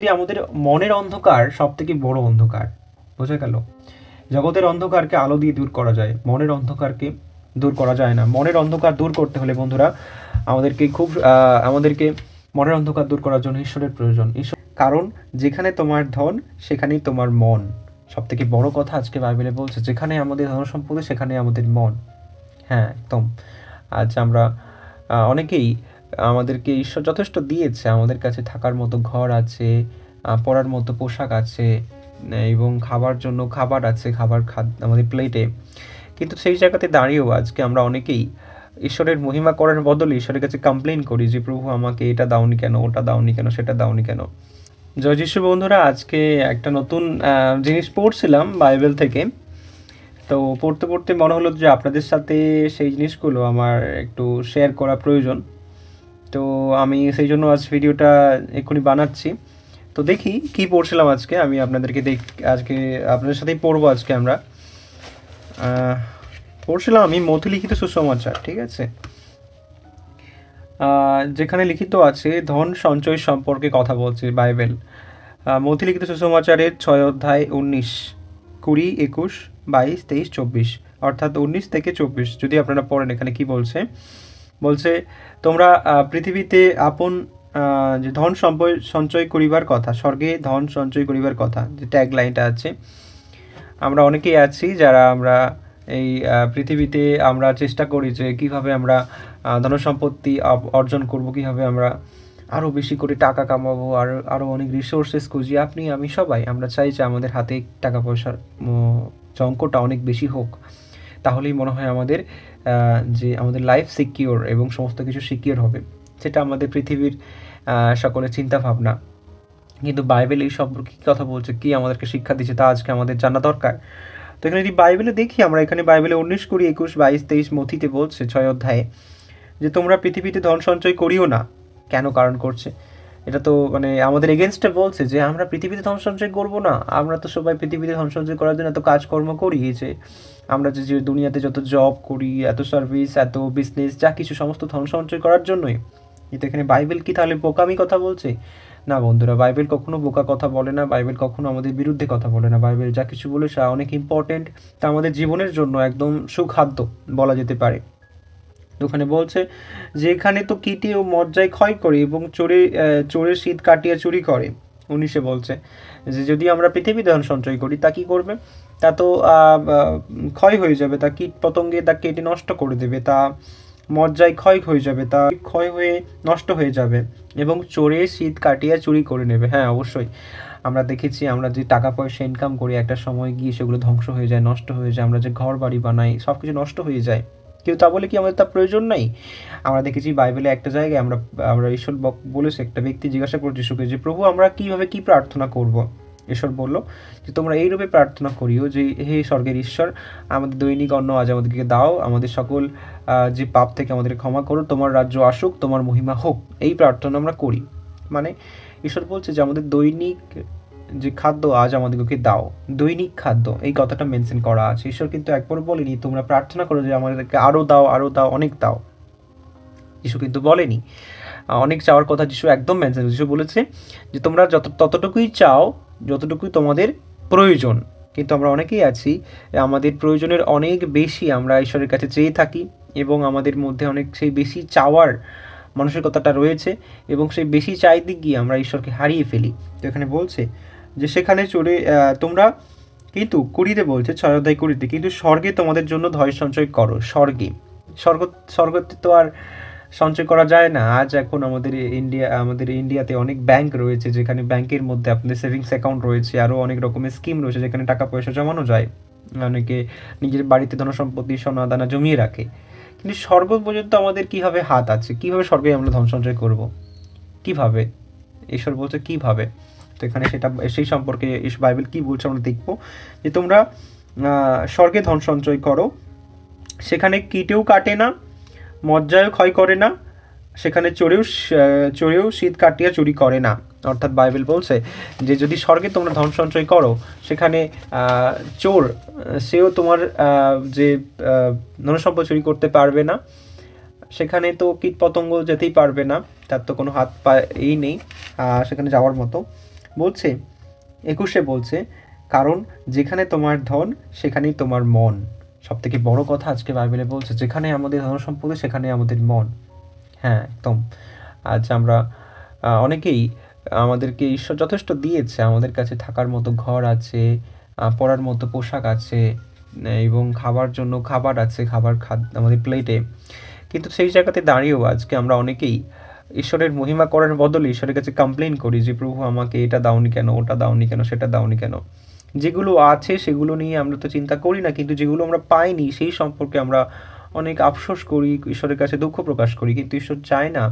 আমাদের মনের অন্ধকার সব থেকে বড় অন্ধকার। বোঝা গেল? জগতের অন্ধকারকে আলো দিয়ে দূর করা যায়, মনের অন্ধকারকে দূর করা যায় না। মনের অন্ধকার দূর করতে হলে বন্ধুরা আমাদেরকে মনের অন্ধকার দূর করার জন্য ঈশ্বরের প্রয়োজন। কারণ যেখানে তোমার ধন সেখানেই তোমার মন। সব থেকে বড় কথা আজকে বাইবেলে বলছে, যেখানে আমাদের ধন সম্পত্তি সেখানে আমাদের মন। হ্যাঁ, একদম। আজ আমরা অনেকেই আমাদেরকে ঈশ্বর যথেষ্ট দিয়েছে, আমাদের কাছে থাকার মতো ঘর আছে, পরার মতো পোশাক আছে, এবং খাবার জন্য খাবার আছে, আমাদের প্লেটে। কিন্তু সেই জায়গাতে দাঁড়িয়েও আজকে আমরা অনেকেই ঈশ্বরের মহিমা করার বদলে ঈশ্বরের কাছে কমপ্লেন করি যে প্রভু আমাকে এটা দাওনি কেন, ওটা দাওনি কেন, সেটা দাওনি কেন। জয় যিশু বন্ধুরা, আজকে একটা নতুন জিনিস পড়ছিলাম বাইবেল থেকে। তো পড়তে পড়তে মনে হলো যে আপনাদের সাথে সেই জিনিসগুলো আমার একটু শেয়ার করা প্রয়োজন। তো আমি সেই জন্য আজ ভিডিওটা এক্ষুনি বানাচ্ছি। তো দেখি কি পড়ছিলাম আজকে, আমি আজকে আপনাদের সাথেই পড়বো। আজকে আমরা পড়ছিলাম আমি মথি লিখিত সুসমাচার, ঠিক আছে, যেখানে লিখিত আছে ধন সঞ্চয় সম্পর্কে কথা বলছে বাইবেল। মথি লিখিত সুসমাচারের 6 অধ্যায় 19, 20, 21, 22, 23, 24, অর্থাৎ 19 থেকে 24 যদি আপনারা পড়েন, এখানে কি বলছে তোমরা পৃথিবীতে আপন যে ধন সঞ্চয় করিবার কথা, স্বর্গে ধন সঞ্চয় করিবার কথা, যে ট্যাগ লাইনটা আছে। আমরা অনেকেই আছি যারা আমরা এই পৃথিবীতে আমরা চেষ্টা করি যে কীভাবে আমরা ধনসম্পত্তি অর্জন করব, কীভাবে আমরা আরও বেশি করে টাকা কামাবো, আরও অনেক রিসোর্সেস খুঁজি। আমি সবাই আমরা চাই যে আমাদের হাতে টাকা পয়সার অঙ্কটা অনেক বেশি হোক, তাহলেই মনে হয় আমাদের যে আমাদের লাইফ সিকিওর এবং সমস্ত কিছু সিকিওর হবে। সেটা আমাদের পৃথিবীর সকলের চিন্তা ভাবনা। কিন্তু বাইবেল এই সম্পর্কে কী কথা বলছে, কী আমাদেরকে শিক্ষা দিচ্ছে, তা আজকে আমাদের জানা দরকার। তো এখানে যদি বাইবেলে দেখি, আমরা এখানে বাইবেলে 19, 20, 21, 22, 23 মথিতে বলছে 6 অধ্যায়ে যে তোমরা পৃথিবীতে ধন সঞ্চয় করিও না। কেন কারণ করছে? এটা তো মানে আমাদের এগেনস্টে বলছে যে আমরা পৃথিবীতে ধন সঞ্চয় করবো না। আমরা তো সবাই পৃথিবীতে ধন সঞ্চয় করার জন্য এত কাজকর্ম করি, যে আমরা যে দুনিয়াতে যত জব করি, এত সার্ভিস, এত বিজনেস, যা কিছু সমস্ত ধন সঞ্চয় করার জন্যই। কিন্তু এখানে বাইবেল কি তাহলে বোকামি কথা বলছে? না বন্ধুরা, বাইবেল কখনো বোকা কথা বলে না, বাইবেল কখনো আমাদের বিরুদ্ধে কথা বলে না। বাইবেল যা কিছু বলে সে অনেক ইম্পর্টেন্ট, তা আমাদের জীবনের জন্য একদম সুখাদ্য বলা যেতে পারে। ওখানে বলছে যে এখানে তো কীটে ও মজ্জায় ক্ষয় করে এবং চোরের শীত কাটিয়ে চুরি করে। 19 বলছে যে যদি আমরা পৃথিবী ধন সঞ্চয় করি, তা কী করবে? তা তো ক্ষয় হয়ে যাবে, তা কীট পতঙ্গে তা কেটে নষ্ট করে দেবে, তা মজ্জায় ক্ষয় হয়ে যাবে, তা ক্ষয় হয়ে নষ্ট হয়ে যাবে, এবং চোরে শীত কাটিয়ে চুরি করে নেবে। হ্যাঁ, অবশ্যই আমরা দেখেছি, আমরা যে টাকা পয়সা ইনকাম করি একটা সময় গিয়ে সেগুলো ধ্বংস হয়ে যায়, নষ্ট হয়ে যায়। আমরা যে ঘর বাড়ি বানাই সব কিছু নষ্ট হয়ে যায়, কেউ তা বলে কি আমাদের তার প্রয়োজন নাই? আমরা দেখেছি বাইবেলে একটা জায়গায় আমরা ঈশ্বর বলেছে, একটা ব্যক্তি জিজ্ঞাসা করছে যিশুকে যে প্রভু আমরা কীভাবে কী প্রার্থনা করব? ঈশ্বর বলল যে তোমরা এইরূপে প্রার্থনা করিও যে হে স্বর্গের ঈশ্বর, আমাদের দৈনিক অন্ন আজ আমাদেরকে দাও, আমাদের সকল যে পাপ থেকে আমাদের ক্ষমা করো, তোমার রাজ্য আসুক, তোমার মহিমা হোক। এই প্রার্থনা আমরা করি। মানে ঈশ্বর বলছে যে আমাদের দৈনিক যে খাদ্য আজ আমাদেরকে দাও, দৈনিক খাদ্য, এই কথাটা মেনশন করা আছে। ঈশ্বর কিন্তু একবার বলেনি তোমরা প্রার্থনা করো যে আমাদেরকে আরও দাও, আরও দাও, অনেক দাও। যিশু কিন্তু বলেনি অনেক চাওয়ার কথা, যিশু একদম মেনশন। যিশু বলেছে যে তোমরা ততটুকুই চাও যতটুকুই তোমাদের প্রয়োজন। কিন্তু আমরা অনেকেই আছি আমাদের প্রয়োজনের অনেক বেশি আমরা ঈশ্বরের কাছে চেয়ে থাকি, এবং আমাদের মধ্যে অনেক সেই বেশি চাওয়ার মানসিকতাটা রয়েছে, এবং সেই বেশি চাইতে গিয়ে আমরা ঈশ্বরকে হারিয়ে ফেলি। তো এখানে বলছে যে সেখানে তোমরা কিন্তু 20 বলছে, 6 অধ্যায় 20, কিন্তু স্বর্গে তোমাদের জন্য ধন সঞ্চয় করো। স্বর্গতে তো আর সঞ্চয় করা যায় না। আজ এখন আমাদের ইন্ডিয়াতে অনেক ব্যাংক রয়েছে, যেখানে ব্যাংকের মধ্যে আপনাদের সেভিংস অ্যাকাউন্ট রয়েছে, আরও অনেক রকমের স্কিম রয়েছে যেখানে টাকা পয়সা জমানো যায়। অনেকে নিজের বাড়িতে ধনসম্পত্তি সোনা দানা জমিয়ে রাখে। কিন্তু স্বর্গ পর্যন্ত আমাদের কীভাবে হাত আছে? কীভাবে স্বর্গে আমরা ধন সঞ্চয় করবো? কীভাবে? ঈশ্বর বলছে কীভাবে। তো এখানে সেই সম্পর্কে বাইবেল কী বলছে আমরা দেখবো, যে তোমরা স্বর্গে ধন সঞ্চয় করো, সেখানে কীটেও কাটে না, মজ্জায়ও ক্ষয় করে না, সেখানে চোরেও শীত কাটিয়া চুরি করে না। অর্থাৎ বাইবেল বলছে যে যদি স্বর্গে তোমরা ধন সঞ্চয় করো, সেখানে চোর সেও তোমার যে ধনসম্পদ চুরি করতে পারবে না, সেখানে তো কীট পতঙ্গ যেতেই পারবে না, তার তো কোনো হাত পা নেই সেখানে যাওয়ার মতো। বলছে 21 বলছে, কারণ যেখানে তোমার ধন সেখানেই তোমার মন। সবথেকে বড় কথা আজকে বাইবেলে বলছে, যেখানে আমাদের ধন সম্পত্তি সেখানে আমাদের মন। হ্যাঁ, একদম। আজ আমরা অনেকেই, আমাদেরকে ঈশ্বর যথেষ্ট দিয়েছে, আমাদের কাছে থাকার মতো ঘর আছে, পরার মতো পোশাক আছে, এবং খাবার জন্য খাবার আছে, আমাদের প্লেটে। কিন্তু সেই জায়গাতে দাঁড়িয়েও আজকে আমরা অনেকেই ঈশ্বরের মহিমা করার বদলে ঈশ্বরের কাছে কমপ্লেন করি যে প্রভু আমাকে এটা দাওনি কেন, ওটা দাওনি কেন, সেটা দাওনি কেন। যেগুলো আছে সেগুলো নিয়ে আমরা তো চিন্তা করি না, কিন্তু যেগুলো আমরা পাইনি সেই সম্পর্কে আমরা অনেক আফসোস করি, ঈশ্বরের কাছে দুঃখ প্রকাশ করি। কিন্তু ঈশ্বর চায় না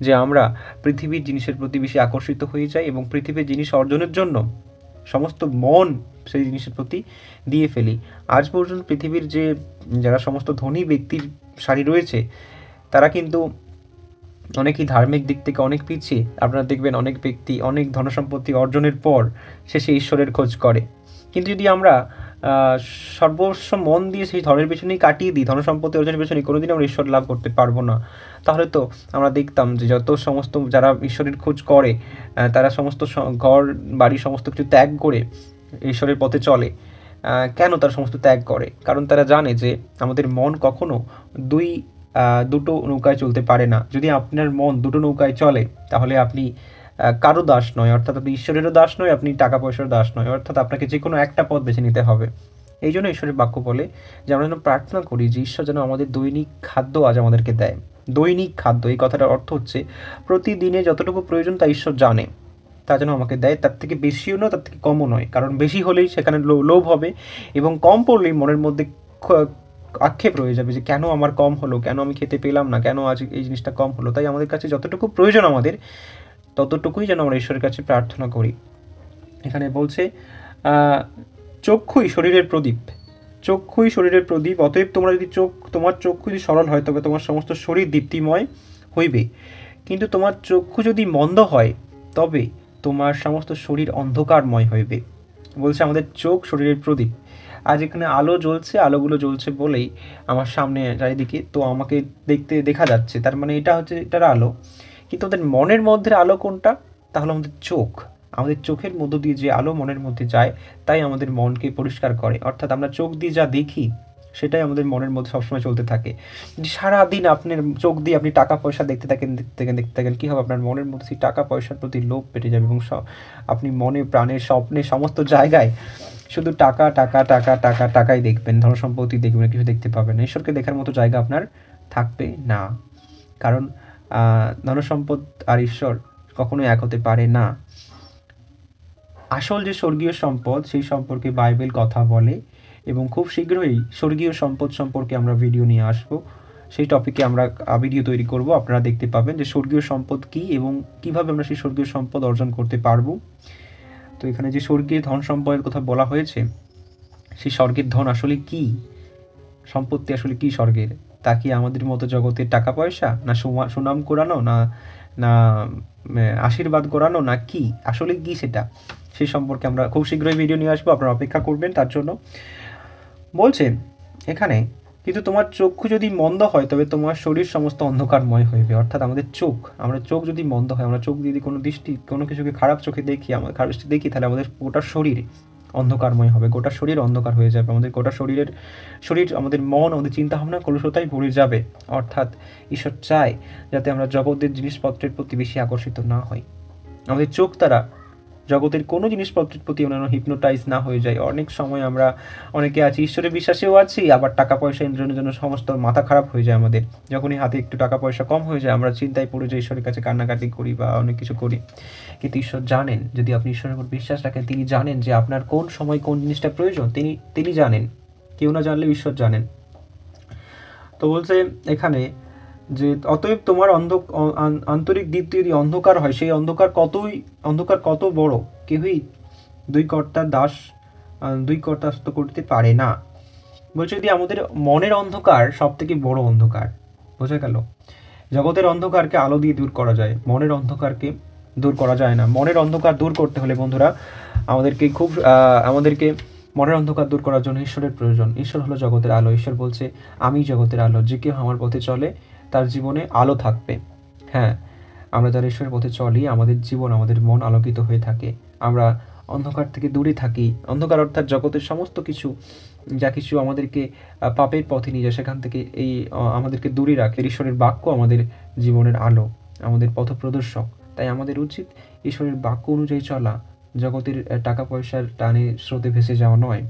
যে আমরা পৃথিবীর জিনিসের প্রতি বেশি আকর্ষিত হয়ে যাই এবং পৃথিবীর জিনিস অর্জনের জন্য সমস্ত মন সেই জিনিসের প্রতি দিয়ে ফেলি। আজ পর্যন্ত পৃথিবীর যারা সমস্ত ধনী ব্যক্তির সারি রয়েছে, তারা কিন্তু অনেকেই ধার্মিক দিক থেকে অনেক পিছিয়ে। আপনারা দেখবেন অনেক ব্যক্তি অনেক ধনসম্পত্তি অর্জনের পর শেষে ঈশ্বরের খোঁজ করে। কিন্তু যদি আমরা সর্বস্ব মন দিয়ে সেই ধনের পেছনেই কাটিয়ে দিই, ধনসম্পত্তি অর্জনের পেছনে, কোনোদিন আমরা ঈশ্বর লাভ করতে পারবো না। তাহলে তো আমরা দেখতাম যে যত সমস্ত যারা ঈশ্বরের খোঁজ করে, তারা সমস্ত ঘর বাড়ি সমস্ত কিছু ত্যাগ করে ঈশ্বরের পথে চলে। কেন তারা সমস্ত ত্যাগ করে? কারণ তারা জানে যে আমাদের মন কখনো দুটো নৌকায় চলতে পারে না। যদি আপনার মন দুটো নৌকায় চলে, তাহলে আপনি কারো দাস নয়, অর্থাৎ আপনি ঈশ্বরেরও দাস নয়, আপনি টাকা পয়সার দাস নয়, অর্থাৎ আপনাকে যে কোনো একটা পথ বেছে নিতে হবে। এই জন্য ঈশ্বরের বাক্য বলে যে আমরা যেন প্রার্থনা করি যে ঈশ্বর যেন আমাদের দৈনিক খাদ্য আজ আমাদেরকে দেয়। দৈনিক খাদ্য, এই কথাটার অর্থ হচ্ছে প্রতিদিনে যতটুকু প্রয়োজন তা ঈশ্বর জানে, তা যেন আমাকে দেয়। তার থেকে বেশিও নয়, তার থেকে কমও নয়, কারণ বেশি হলেই সেখানে লোভ হবে, এবং কম পড়লেই মনের মধ্যে আক্ষেপ রয়ে যাবে যে কেন আমার কম হলো, কেন আমি খেতে পেলাম না, কেন আজ এই জিনিসটা কম হলো। তাই আমাদের কাছে যতটুকু প্রয়োজন আমাদের, ততটুকুই যেন আমরা ঈশ্বরের কাছে প্রার্থনা করি। এখানে বলছে চক্ষুই শরীরের প্রদীপ, চক্ষুই শরীরের প্রদীপ। অতএব তোমার চক্ষু যদি সরল হয়, তবে তোমার সমস্ত শরীর দীপ্তিময় হইবে। কিন্তু তোমার চক্ষু যদি মন্দ হয়, তবে তোমার সমস্ত শরীর অন্ধকারময় হইবে। বলছে আমাদের চোখ শরীরের প্রদীপ। আজ এখানে আলো জ্বলছে, আলোগুলো জ্বলছে বলেই আমার সামনে চারিদিকে তো আমাকে দেখা যাচ্ছে, তার মানে এটার আলো। কিন্তু আমাদের মনের মধ্যে আলো কোনটা? তাহলে আমাদের চোখ। আমাদের চোখের মধ্য দিয়ে যে আলো মনের মধ্যে যায়, তাই আমাদের মনকে পরিষ্কার করে। অর্থাৎ আমরা চোখ দিয়ে যা দেখি, সেটাই আমাদের মনের মধ্যে সবসময় চলতে থাকে। যদি সারাদিন আপনার চোখ দিয়ে আপনি টাকা পয়সা দেখতে থাকেন, কী হবে? আপনার মনের মধ্যে সেই টাকা পয়সার প্রতি লোভ পেটে যাবে, এবং আপনি মনে প্রাণে স্বপ্নে সমস্ত জায়গায় শুধু টাকা টাকা টাকা টাকা টাকাই দেখবেন, ধনসম্পত্তি দেখবেন, কিছু দেখতে পাবেন না। ঈশ্বরকে দেখার মতো জায়গা আপনার থাকবে না, কারণ ধনসম্পদ আর ঈশ্বর কখনোই এক হতে পারে না। আসল যে স্বর্গীয় সম্পদ, সেই সম্পর্কে বাইবেল কথা বলে, এবং খুব শীঘ্রই স্বর্গীয় সম্পদ সম্পর্কে আমরা ভিডিও নিয়ে আসব। সেই টপিকে আমরা ভিডিও তৈরি করব, আপনারা দেখতে পাবেন যে স্বর্গীয় সম্পদ কী এবং কীভাবে আমরা সেই স্বর্গীয় সম্পদ অর্জন করতে পারবো। তো এখানে যে স্বর্গীয় ধন সম্পদের কথা বলা হয়েছে, সেই স্বর্গের ধন আসলে কি, সম্পত্তি আসলে কি স্বর্গের? তা কি আমাদের মতো জগতের টাকা পয়সা, না সুনাম করানো, না আশীর্বাদ করানো, না কি আসলে কি সেটা? সেই সম্পর্কে আমরা খুব শীঘ্রই ভিডিও নিয়ে আসবো, আপনারা অপেক্ষা করবেন তার জন্য। বলছেন এখানে, কিন্তু তোমার চক্ষু যদি মন্দ হয়, তবে তোমার শরীর সমস্ত অন্ধকারময় হইবে। অর্থাৎ আমাদের আমরা চোখ যদি মন্দ হয়, আমরা চোখ দিয়ে কোনো কিছুকে খারাপ চোখে দেখি, তাহলে আমাদের গোটা শরীর অন্ধকারময় হবে, গোটা শরীর অন্ধকার হয়ে যাবে, আমাদের গোটা শরীর, আমাদের মন, আমাদের চিন্তাভাবনা কলুষতায় ভরে যাবে। অর্থাৎ ঈশ্বর চায় যাতে আমরা জগতের জিনিসপত্রের প্রতি বেশি আকর্ষিত না হই, আমাদের চোখ দ্বারা জগতের কোনো জিনিসপত্রের প্রতি আমরা হিপনোটাইজ না হয়ে যায়। অনেক সময় আমরা অনেকে আছি ঈশ্বরের বিশ্বাসেও আছি, আবার টাকা পয়সা ইন্দ্রনের জন্য সমস্ত মাথা খারাপ হয়ে যায় আমাদের। যখনই হাতে একটু টাকা পয়সা কম হয়ে যায়, আমরা চিন্তায় পড়ে যাই, ঈশ্বরের কাছে কান্নাকাটি করি বা অনেক কিছু করি। কিন্তু ঈশ্বর জানেন, যদি আপনি ঈশ্বরের উপর বিশ্বাস রাখেন, তিনি জানেন যে আপনার কোন সময় কোন জিনিসটা প্রয়োজন, তিনি জানেন, কেউ না জানলেও ঈশ্বর জানেন। তো বলছে এখানে যে অতএব তোমার আন্তরিক দীপ্তি যদি অন্ধকার হয়, সেই অন্ধকার কত বড়, কেউই দুই কর্তাস্ত করতে পারে না। বলছে যদি আমাদের মনের অন্ধকার সব থেকে বড় অন্ধকার, বোঝা গেল? জগতের অন্ধকারকে আলো দিয়ে দূর করা যায়, মনের অন্ধকারকে দূর করা যায় না। মনের অন্ধকার দূর করতে হলে বন্ধুরা আমাদেরকে মনের অন্ধকার দূর করার জন্য ঈশ্বরের প্রয়োজন। ঈশ্বর হলো জগতের আলো। ঈশ্বর বলছে আমি জগতের আলো, যে কেউ আমার পথে চলে তার জীবনে আলো থাকবে। হ্যাঁ, আমরা যারা ঈশ্বরের পথে চলি, আমাদের জীবন, আমাদের মন আলোকিত হয়ে থাকে। আমরা অন্ধকার থেকে দূরে থাকি। অন্ধকার অর্থাৎ জগতের সমস্ত কিছু, যা কিছু আমাদেরকে পাপের পথে নিয়ে যায়, সেখান থেকে আমাদেরকে দূরে রাখে। ঈশ্বরের বাক্য আমাদের জীবনের আলো, আমাদের পথপ্রদর্শক। তাই আমাদের উচিত ঈশ্বরের বাক্য অনুযায়ী চলা, জগতের টাকা পয়সার টানে স্রোতে ভেসে যাওয়া নয়।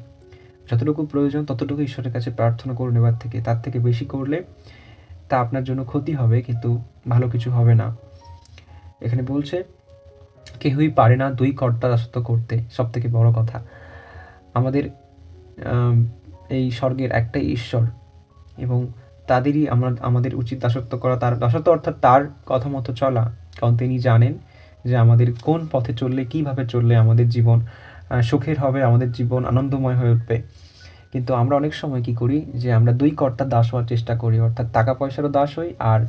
যতটুকু প্রয়োজন ততটুকু ঈশ্বরের কাছে প্রার্থনা করুন এবার থেকে। তার থেকে বেশি করলে তা আপনার জন্য ক্ষতি হবে, কিন্তু ভালো কিছু হবে না। এখানে বলছে কেউই পারে না দুই কর্তা দাসত্ব করতে। সব থেকে বড় কথা, আমাদের এই স্বর্গের একটাই ঈশ্বর, এবং তাদেরই আমাদের উচিত দাসত্ব করা। তার দাসত্ব অর্থাৎ তার কথা মতো চলা, কারণ তিনি জানেন যে আমাদের কোন পথে চললে, কীভাবে চললে আমাদের জীবন সুখের হবে, আমাদের জীবন আনন্দময় হয়ে উঠবে। কিন্তু আমরা অনেক সময় কী করি, যে আমরা দুই কর্তার দাস হওয়ার চেষ্টা করি, অর্থাৎ টাকা পয়সারও দাস হই আর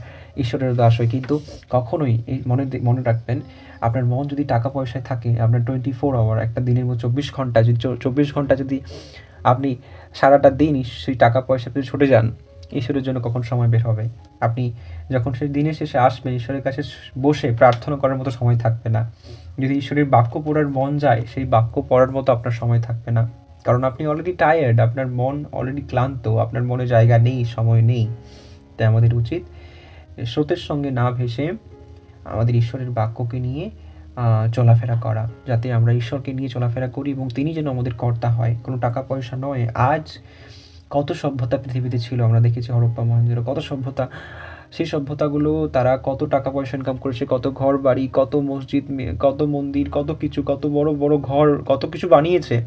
ঈশ্বরেরও দাস হই। কিন্তু কখনোই এই মনে রাখবেন, আপনার মন যদি টাকা পয়সায় থাকে, আপনার 24 আওয়ার, একটা দিনের মধ্যে 24 ঘন্টা, যদি 24 ঘন্টা যদি আপনি সারাটা দিন সেই টাকা পয়সা পেয়ে ছুটে যান, ঈশ্বরের জন্য কখন সময় বের হবে? আপনি যখন সেই দিনের শেষে আসবেন, ঈশ্বরের কাছে বসে প্রার্থনা করার মতো সময় থাকবে না। যদি ঈশ্বরের বাক্য পড়ার মন যায়, সেই বাক্য পড়ার মতো আপনার সময় থাকবে না, কারণ আপনি অলরেডি টায়ার্ড, আপনার মন অলরেডি ক্লান্ত, আপনার মনে জায়গা নেই, সময় নেই। তাই আমাদের উচিত স্রোতের সঙ্গে না ভেসে আমাদের ঈশ্বরের বাক্যকে নিয়ে চলাফেরা করা, যাতে আমরা ঈশ্বরকে নিয়ে চলাফেরা করি এবং তিনি যেন আমাদের কর্তা হয়, কোনো টাকা পয়সা নয়। আজ কত সভ্যতা পৃথিবীতে ছিল, আমরা দেখেছি হরপ্পা মহেঞ্জোদড়ো, কত সভ্যতা। সেই সভ্যতাগুলো তারা কত টাকা পয়সা ইনকাম করেছে, কত ঘর বাড়ি, কত মসজিদ, কত মন্দির, কত কিছু, কত বড় বড় ঘর, কত কিছু বানিয়েছে।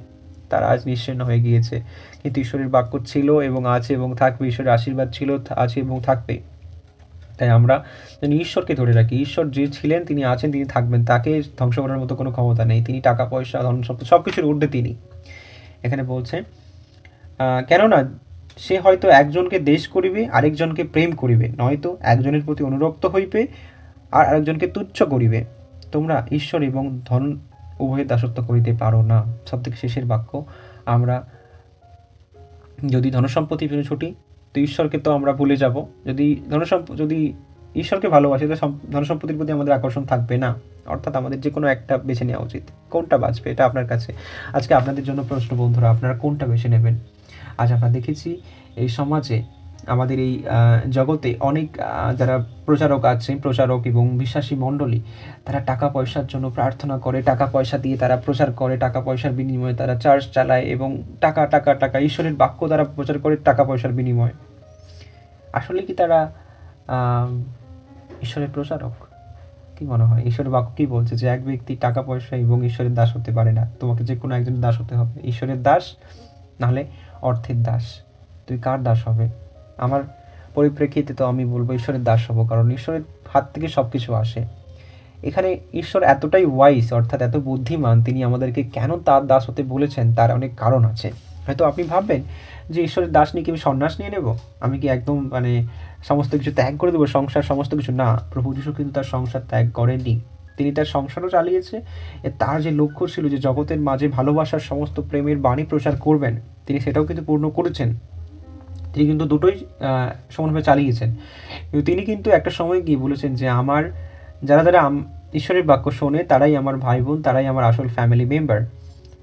তারা আজ নিশ্চিহ্ন হয়ে গিয়েছে, কিন্তু ঈশ্বরের বাক্য ছিল এবং আছে এবং থাকবে। ঈশ্বরের আশীর্বাদ ছিল, আছে এবং থাকবে। তাই আমরা যেন ঈশ্বরকে ধরে রাখি। ঈশ্বর যে ছিলেন, তিনি আছেন, তিনি থাকবেন। তাকে ধ্বংস করার মতো কোনো ক্ষমতা নেই। তিনি টাকা পয়সা, ধন সম্পদ সব কিছুর ঊর্ধ্বে তিনি। এখানে বলছে কেননা সে হয়তো একজনকে দেশ করিবে, আরেকজনকে প্রেম করিবে, নয়তো একজনের প্রতি অনুরক্ত হইবে আর আরেকজনকে তুচ্ছ করিবে। তোমরা ঈশ্বর এবং ধন উভয়ের দাসত্ব করিতে পারো না। সব থেকে শেষের বাক্য, আমরা যদি ধনসম্পত্তির পিছনে ছুটি, তো ঈশ্বরকে তো আমরা ভুলে যাব। যদি ঈশ্বরকে ভালোবাসি, তো ধনসম্পত্তির প্রতি আমাদের আকর্ষণ থাকবে না। অর্থাৎ আমাদের যে কোনো একটা বেছে নেওয়া উচিত। কোনটা বাঁচবে, এটা আপনার কাছে। আজকে আপনাদের জন্য প্রশ্ন, বন্ধুরা, আপনারা কোনটা বেছে নেবেন? আজ আমরা দেখেছি এই সমাজে, আমাদের এই জগতে অনেক যারা প্রচারক এবং বিশ্বাসী মণ্ডলী, তারা টাকা পয়সার জন্য প্রার্থনা করে, টাকা পয়সা দিয়ে তারা প্রচার করে, টাকা পয়সার বিনিময়ে তারা চার্চ চালায় এবং টাকা টাকা টাকা ঈশ্বরের বাক্য তারা প্রচার করে টাকা পয়সার বিনিময়ে। আসলে কি তারা ঈশ্বরের প্রচারক? কি মনে হয়? ঈশ্বরের বাক্য কি বলছে? যে এক ব্যক্তি টাকা পয়সা এবং ঈশ্বরের দাস হতে পারে না। তোমাকে যে কোনো একজনের দাস হতে হবে, ঈশ্বরের দাস নাহলে অর্থের দাস। তুই কার দাস হবে? আমার পরিপ্রেক্ষিতে তো আমি বলবো ঈশ্বরের দাস হব, কারণ ঈশ্বরের হাত থেকে সব কিছু আসে। এখানে ঈশ্বর এতটাই ওয়াইজ, অর্থাৎ এত বুদ্ধিমান, তিনি আমাদেরকে কেন তার দাস হতে বলেছেন তার অনেক কারণ আছে। হয়তো আপনি ভাববেন যে ঈশ্বরের দাস নিয়ে কি আমি সন্ন্যাস নিয়ে নেব, আমি কি একদম সমস্ত কিছু ত্যাগ করে দেবো, সংসার সমস্ত কিছু? না, প্রভু যীশু কিন্তু তার সংসার ত্যাগ করেননি। তিনি তার সংসারও চালিয়েছে। তার যে লক্ষ্য ছিল যে জগতের মাঝে ভালোবাসার সমস্ত প্রেমের বাণী প্রচার করবেন, তিনি সেটাও কিন্তু পূর্ণ করেছেন। তিনি কিন্তু দুটোই সমানভাবে চালিয়েছেন। কিন্তু তিনি কিন্তু একটা সময় গিয়ে বলেছেন যে যারা যারা ঈশ্বরের বাক্য শোনে তারাই আমার ভাই বোন, তারাই আমার আসল ফ্যামিলি মেম্বার।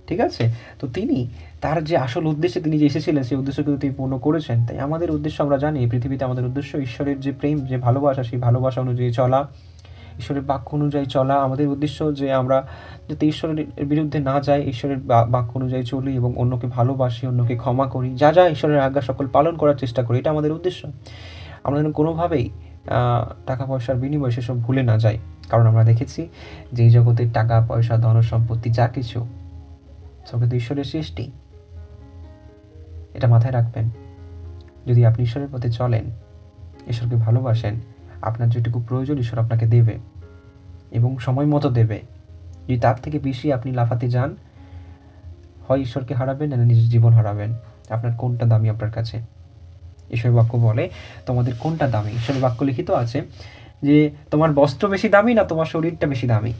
ঠিক আছে? তো তিনি তার যে আসল উদ্দেশ্যে তিনি যে এসেছিলেন, সেই উদ্দেশ্য কিন্তু তিনি পূর্ণ করেছেন। তাই আমাদের উদ্দেশ্য, আমরা জানি পৃথিবীতে আমাদের উদ্দেশ্য ঈশ্বরের যে প্রেম, যে ভালোবাসা, সেই ভালোবাসা অনুযায়ী চলা, ঈশ্বরের বাক্য অনুযায়ী চলা। আমাদের উদ্দেশ্য যে আমরা যাতে ঈশ্বরের বিরুদ্ধে না যাই, ঈশ্বরের বাক্য অনুযায়ী চলি এবং অন্যকে ভালোবাসি, অন্যকে ক্ষমা করি, যা যা ঈশ্বরের আজ্ঞা সকল পালন করার চেষ্টা করি। এটা আমাদের উদ্দেশ্য। আমরা যেন কোনোভাবেই টাকা পয়সার বিনিময়ে সেসব ভুলে না যাই, কারণ আমরা দেখেছি যে এই জগতের টাকা পয়সা, ধন সম্পত্তি যা কিছু, সব কিন্তু ঈশ্বরের সৃষ্টি। এটা মাথায় রাখবেন। যদি আপনি ঈশ্বরের পথে চলেন, ঈশ্বরকে ভালোবাসেন, আপনার যেটুকু প্রয়োজন ঈশ্বর আপনাকে দেবে এবং সময় মতো দেবে। যদি তার থেকে বেশি আপনি লাফাতে যান, হয় ঈশ্বরকে হারাবেন না নিজের জীবন হারাবেন। আপনার কোনটা দামি আপনার কাছে? ঈশ্বরের বাক্য বলে তোমাদের কোনটা দামি। ঈশ্বরের বাক্য লিখিত আছে যে তোমার বস্ত্র বেশি দামি না তোমার শরীরটা বেশি দামি?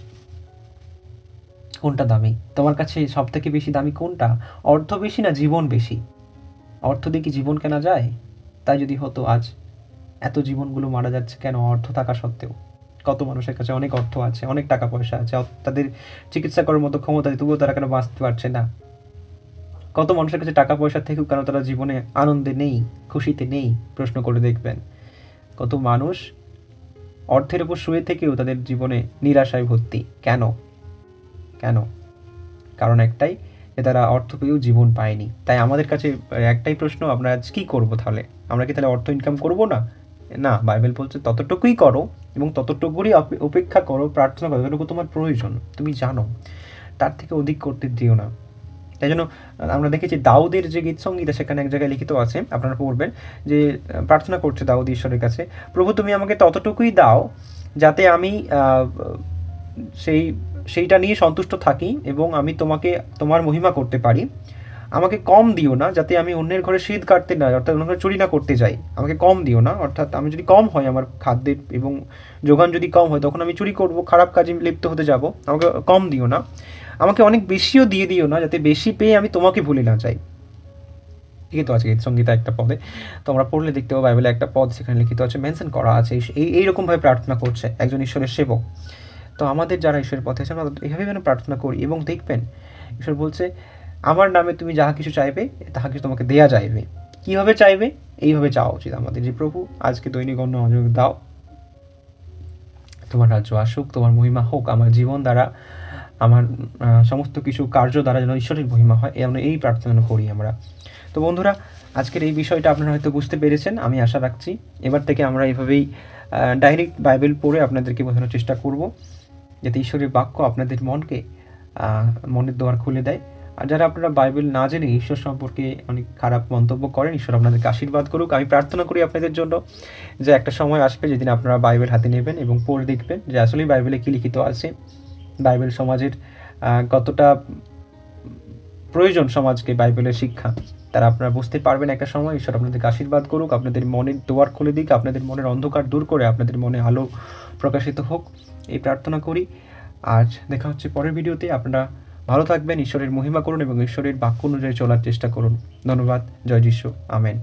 কোনটা দামি তোমার কাছে? সব থেকে বেশি দামি কোনটা? অর্থ বেশি না জীবন বেশি? অর্থ দিয়ে কি জীবন কেনা যায়? তাই যদি হতো, আজ এত জীবনগুলো মারা যাচ্ছে কেন অর্থ থাকা সত্ত্বেও? কত মানুষের কাছে অনেক অর্থ আছে, অনেক টাকা পয়সা আছে, তাদের চিকিৎসা করার মতো ক্ষমতা আছে, তবুও তারা কেন বাঁচতে পারছে না? কত মানুষের কাছে টাকা পয়সা থেকেও কেন তারা জীবনে আনন্দে নেই, খুশিতে নেই? প্রশ্ন করে দেখবেন। কত মানুষ অর্থের উপর শুয়ে থেকেও তাদের জীবনে নিরাশায় ভর্তি। কেন? কেন? কারণ একটাই, যে তারা অর্থ পেয়েও জীবন পায়নি। তাই আমাদের কাছে একটাই প্রশ্ন, আমরা আজ কী করবো তাহলে? আমরা কি তাহলে অর্থ ইনকাম করবো না? না, বাইবেল বলছে ততটুকুই করো এবং ততটুকুরই অপেক্ষা করো, প্রার্থনা করো যতটুকু তোমার প্রয়োজন, তুমি জানো। তার থেকে অধিক করতে দিও না। তাই জন্য আমরা দেখেছি দাউদের যে গীত সঙ্গীতা, সেখানে এক জায়গায় লিখিত আছে, আপনারা পড়বেন, যে প্রার্থনা করছে দাউদ ঈশ্বরের কাছে, প্রভু তুমি আমাকে ততটুকুই দাও যাতে আমি সেইটা নিয়ে সন্তুষ্ট থাকি এবং আমি তোমার মহিমা করতে পারি। আমাকে কম দিও না, যাতে আমি অন্যের ঘরে শীত কাটতে না, অর্থাৎ অন্য ঘরে চুরি না করতে যাই। আমাকে কম দিও না, অর্থাৎ আমি যদি কম হয় আমার খাদ্যের এবং যোগান যদি কম হয়, তখন আমি চুরি করব, খারাপ কাজে লিপ্ত হতে যাব। আমাকে কম দিও না, আমাকে অনেক বেশিও দিয়ে দিও না, যাতে বেশি পেয়ে আমি তোমাকে ভুলে না যাই। লিখিত আছে গীত সংগীতা একটা পদে, তো আমরা পড়লে দেখতে পাবো বাইবেলে একটা পদ সেখানে লিখিত আছে, মেনশন করা আছে, এইরকমভাবে প্রার্থনা করছে একজন ঈশ্বরের সেবক। তো আমাদের যারা ঈশ্বরের পথে আছে, আমরা এইভাবে যেন প্রার্থনা করি, এবং দেখবেন ঈশ্বর বলছে আমার নামে তুমি যাহা কিছু চাইবে তাহা কিছু তোমাকে দেয়া যাইবে। কীভাবে চাইবে? এইভাবে চাওয়া উচিত আমাদের, যে প্রভু আজকে দৈনিক অন্ন অযোগ দাও, তোমার রাজ্য আসুক, তোমার মহিমা হোক আমার জীবন দ্বারা, আমার সমস্ত কিছু কার্য দ্বারা যেন ঈশ্বরের মহিমা হয়, এই প্রার্থনা করি আমরা। তো বন্ধুরা, আজকের এই বিষয়টা আপনারা হয়তো বুঝতে পেরেছেন, আমি আশা রাখছি। এবার থেকে আমরা এইভাবেই ডাইরেক্ট বাইবেল পড়ে আপনাদেরকে বোঝানোর চেষ্টা করব, যাতে ঈশ্বরের বাক্য আপনাদের মনের দ্বার খুলে দেয়। আর যারা আপনারা বাইবেল না জেনে ঈশ্বর সম্পর্কে অনেক খারাপ মন্তব্য করেন, ঈশ্বর আপনাদেরকে আশীর্বাদ করুক। আমি প্রার্থনা করি আপনাদের জন্য, যে একটা সময় আসবে যেদিন আপনারা বাইবেল হাতে নেবেন এবং পড়ে দেখবেন যে আসলেই বাইবেলে কী লিখিত আছে, বাইবেল সমাজের কতটা প্রয়োজন সমাজকে বাইবেলের শিক্ষা, তারা আপনারা বুঝতে পারবেন একটা সময়। ঈশ্বর আপনাদেরকে আশীর্বাদ করুক, আপনাদের মনের দুয়ার খুলে দিক, আপনাদের মনের অন্ধকার দূর করে আপনাদের মনে আলো প্রকাশিত হোক, এই প্রার্থনা করি। আজ দেখা হচ্ছে পরের ভিডিওতে। আপনারা ভালো থাকবেন, ঈশ্বরের মহিমা করুন এবং ঈশ্বরের বাক্য অনুযায়ী চলার চেষ্টা করুন। ধন্যবাদ। জয় যিশু। আমেন।